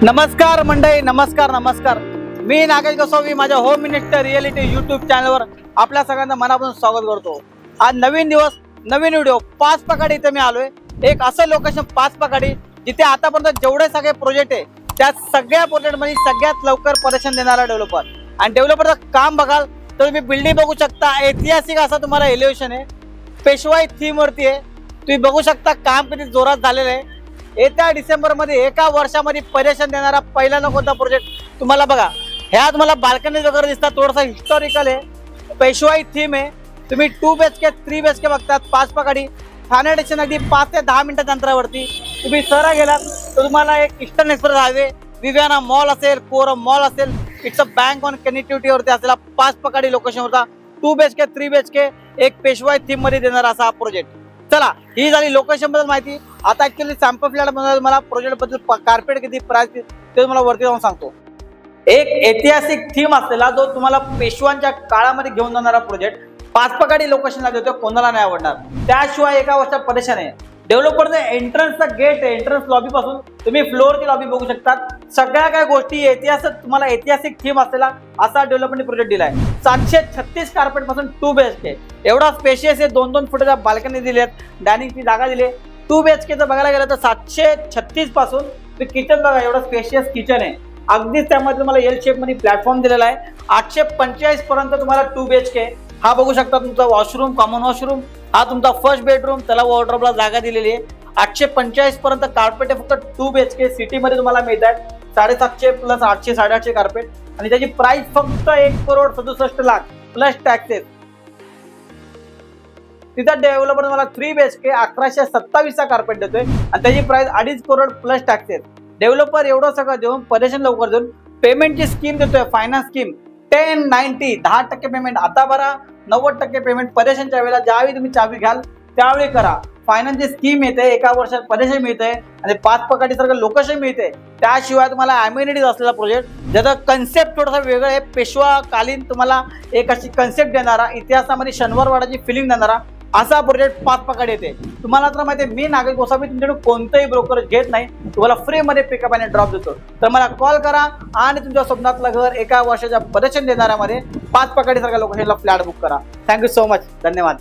नमस्कार मंडळी, नमस्कार नमस्कार। मी नागेश गोसावी माझ्या होम मिनिस्टर रिअलिटी यूट्यूब चॅनलवर आपल्या सगळ्यांना मनापासून स्वागत करतो। आज नवीन दिवस नवीन व्हिडिओ पाच पकाडी इथे मी आलोय। एक असं लोकेशन पाच पकाडी जिथे आतापर्यंत जेवढे सगळे प्रोजेक्ट आहे त्या सगळ्या प्रोजेक्टमध्ये सगळ्यात लवकर परेशान देणारा डेव्हलपर आणि डेव्हलपरचं काम बघाल तर तुम्ही बिल्डिंग बघू शकता। ऐतिहासिक असा तुम्हाला एलिव्हेशन आहे, पेशवाई थीम वरती आहे। तुम्ही बघू शकता काम किती जोरात झालेलं आहे। येत्या डिसेंबर मध्ये एका वर्षामध्ये परेशान देणारा पहिला कोणता प्रोजेक्ट तुम्हाला बघा। ह्या तुम्हाला बाल्कनी वगैरे दिसतात, थोडासा हिस्टॉरिकल आहे, पेशवाई थीम आहे। तुम्ही 2 BHK 3 BHK बघतात पाच पकाडी ठाणे स्टेशन अगदी 5 ते 10 मिनिटाच्या अंतरावरती। तुम्ही सरळ गेलात तर तुम्हाला एक eastern express highway, Viviana mall असेल, कोरम मॉल असेल, it's a bank on connectivity वरती असलेला पाच पकाडी लोकेशन होता। 2 BHK 3 BHK एक पेशवाई थीम मध्ये देणारा असा प्रोजेक्ट। चला, ही झाली लोकेशन बद्दल माहिती। आता ऍक्च्युअली सॅम्पल फ्लॅट मध्ये मला प्रोजेक्ट बद्दल कार्पेट किती प्राइस ते तुम्हाला वरती जाऊन सांगतो। एक ऐतिहासिक थीम असलेला जो तुम्हाला पेशवांच्या काळामध्ये घेऊन जाणारा प्रोजेक्ट पाच पकाडी लोकेशनला देतो, कोणाला नाही आवडणार। त्याशिवाय एका वर्षात परेशान आहे। डेव्हलपरचं एंट्रन्सचा गेट आहे, एंट्रन्स लॉबी पासून तुम्ही फ्लोअरची लॉबी बघू शकतात। सगळ्या काही गोष्टी ऐतिहासिक तुम्हाला ऐतिहासिक थीम असलेला असा डेव्हलपमेंट प्रोजेक्ट दिलाय। 736 कार्पेट पासून 2 BHK एवढा स्पेशियस आहे। 2-2 फुटाच्या बाल्कनी दिलेत, डायनिंगची जागा दिली। 2 BHK बघायला गेलं तर 736 पासून किचन बघा, एवढा स्पेशियस किचन आहे। अगदीच त्यामध्ये तुम्हाला एल शेप मध्ये प्लॅटफॉर्म दिलेला आहे। 845 पर्यंत तुम्हाला 2 BHK हा बघू शकता। तुमचा वॉशरूम, कॉमन वॉशरूम, हा तुमचा फर्स्ट बेडरूम, त्याला वॉर्डरोबला जागा दिलेली आहे। 845 पर्यंत कार्पेट आहे फक्त 2 BHK सिटी मध्ये तुम्हाला मिळतात। 750 प्लस 800 850 कार्पेट आणि त्याची प्राइस फक्त 1,67,00,000 प्लस टॅक्सेस। तिथं डेव्हलपर तुम्हाला 3 BHK 1127 चा कार्पेट देतोय आणि त्याची price 2.5 crore plus taxes. Developer एवढं सगळं देऊन परेशान लवकर देऊन पेमेंटची स्कीम देतोय, फायनान्स स्कीम 10-90 10% पेमेंट आता भरा, 90% पेमेंट परेशानच्या वेळेला ज्यावेळी तुम्ही चावी घ्याल त्यावेळी करा। फायनान्सची स्कीम येते, एका वर्षात परेशान मिळते आणि पाच पकाडी सारखं लोकेशन मिळते। त्याशिवाय तुम्हाला अम्युनिटीज असलेला प्रोजेक्ट ज्याचा कन्सेप्ट थोडासा वेगळा आहे, पेशवा कालीन तुम्हाला एक अशी कन्सेप्ट देणारा, इतिहासामध्ये शनिवारवाडाची फिलिंग देणारा असा प्रोजेक्ट पाच पकाडी येते। तुम्हाला तर माहिती आहे मी नागेश गोसावी तुमच्याकडे कोणतेही ब्रोकर घेत नाही, तुम्हाला फ्री मध्ये पिकअप आणि ड्रॉप देतो। तर मला कॉल करा आणि तुमच्या स्वप्नातलं घर एका वर्षाच्या परेशान देणाऱ्यामध्ये पाच पकाडी सारख्या लोकेशनला फ्लॅट बुक करा। थँक्यू सो मच, धन्यवाद।